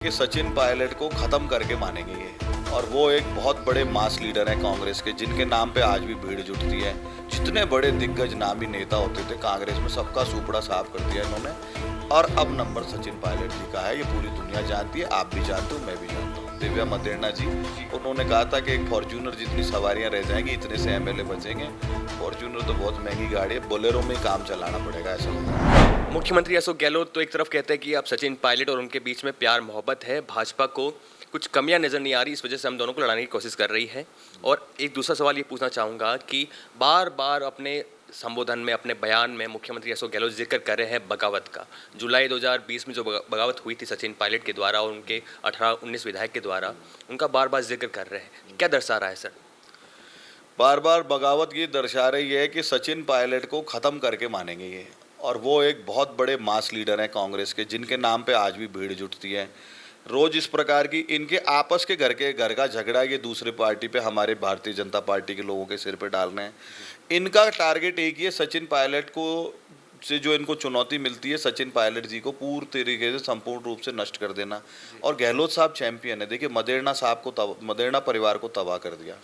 कि सचिन पायलट को खत्म करके मानेंगे ये। और वो एक बहुत बड़े मास लीडर हैं कांग्रेस के, जिनके नाम पे आज भी भीड़ जुटती है। जितने बड़े दिग्गज नामी नेता होते थे कांग्रेस में, सबका सुपड़ा साफ कर दिया इन्होंने। और अब नंबर सचिन पायलट जी का है, ये पूरी दुनिया जानती है, आप भी जानते हो, मैं भी जानता हूँ। दिव्या मदेरणा जी, उन्होंने कहा था कि एक फॉर्च्यूनर जितनी सवारियां रह जाएंगी इतने से एमएलए बचेंगे। फॉर्च्यूनर तो बहुत महंगी गाड़ी है, बोलेरो में ही काम चलाना पड़ेगा, ऐसा लग रहा है। मुख्यमंत्री अशोक गहलोत तो एक तरफ कहते हैं कि अब सचिन पायलट और उनके बीच में प्यार मोहब्बत है, भाजपा को कुछ कमियां नज़र नहीं आ रही, इस वजह से हम दोनों को लड़ाने की कोशिश कर रही है। और एक दूसरा सवाल ये पूछना चाहूँगा कि बार बार अपने संबोधन में, अपने बयान में मुख्यमंत्री अशोक गहलोत जिक्र कर रहे हैं बगावत का। जुलाई 2020 में जो बगावत हुई थी सचिन पायलट के द्वारा और उनके 18-19 विधायक के द्वारा, उनका बार बार जिक्र कर रहे हैं, क्या दर्शा रहा है सर? बार बार बगावत ये दर्शा रही है कि सचिन पायलट को ख़त्म करके मानेंगे ये। और वो एक बहुत बड़े मास लीडर हैं कांग्रेस के, जिनके नाम पे आज भी भीड़ जुटती है। रोज़ इस प्रकार की इनके आपस के घर का झगड़ा ये दूसरे पार्टी पे, हमारे भारतीय जनता पार्टी के लोगों के सिर पे डाल रहे हैं। इनका टारगेट एक ही है, सचिन पायलट को से जो इनको चुनौती मिलती है, सचिन पायलट जी को पूर्ण तरीके से संपूर्ण रूप से नष्ट कर देना। और गहलोत साहब चैंपियन है। देखिए, मदेरणा परिवार को तबाह कर दिया।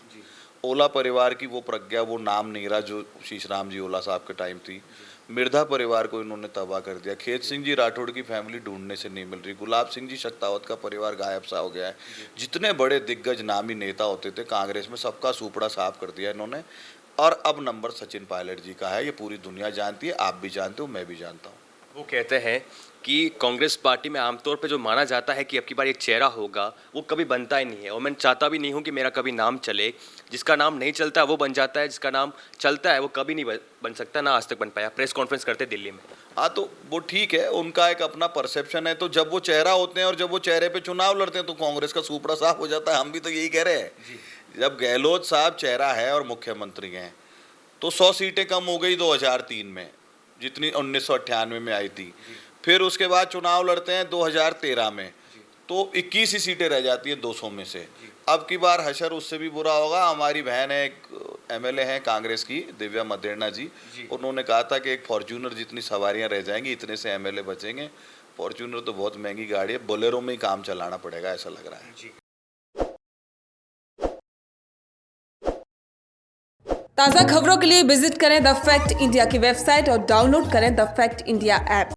ओला परिवार की वो प्रज्ञा, वो नाम नहीं रहा जो शीशराम जी ओला साहब के टाइम थी। मिर्धा परिवार को इन्होंने तबाह कर दिया। खेत सिंह जी राठौड़ की फैमिली ढूंढने से नहीं मिल रही। गुलाब सिंह जी शक्तावत का परिवार गायब सा हो गया है। जितने बड़े दिग्गज नामी नेता होते थे कांग्रेस में, सबका सुपड़ा साफ कर दिया इन्होंने। और अब नंबर सचिन पायलट जी का है, ये पूरी दुनिया जानती है, आप भी जानते हो, मैं भी जानता हूँ। वो कहते हैं कि कांग्रेस पार्टी में आमतौर पे जो माना जाता है कि अब की बार एक चेहरा होगा, वो कभी बनता ही नहीं है। और मैं चाहता भी नहीं हूँ कि मेरा कभी नाम चले। जिसका नाम नहीं चलता है वो बन जाता है, जिसका नाम चलता है वो कभी नहीं बन सकता, ना आज तक बन पाया। प्रेस कॉन्फ्रेंस करते दिल्ली में। हाँ, तो वो ठीक है, उनका एक अपना परसेप्शन है। तो जब वो चेहरा होते हैं और जब वो चेहरे पे चुनाव लड़ते हैं तो कांग्रेस का सुपड़ा साफ हो जाता है। हम भी तो यही कह रहे हैं। जब गहलोत साहब चेहरा है और मुख्यमंत्री हैं, तो 100 सीटें कम हो गई 2003 में, जितनी 1998 में आई थी। फिर उसके बाद चुनाव लड़ते हैं 2013 में, तो 21 ही सीटें रह जाती है 200 में से। अब की बार हशर उससे भी बुरा होगा। हमारी बहन है, एक एमएलए हैं कांग्रेस की, दिव्या मदेरणा जी, उन्होंने कहा था कि एक फॉर्च्यूनर जितनी सवारियां रह जाएंगी इतने से एमएलए बचेंगे। फॉर्च्यूनर तो बहुत महंगी गाड़ी है, बोलेरो में ही काम चलाना पड़ेगा, ऐसा लग रहा है। ताज़ा खबरों के लिए विजिट करें द फैक्ट इंडिया की वेबसाइट और डाउनलोड करें द फैक्ट इंडिया ऐप।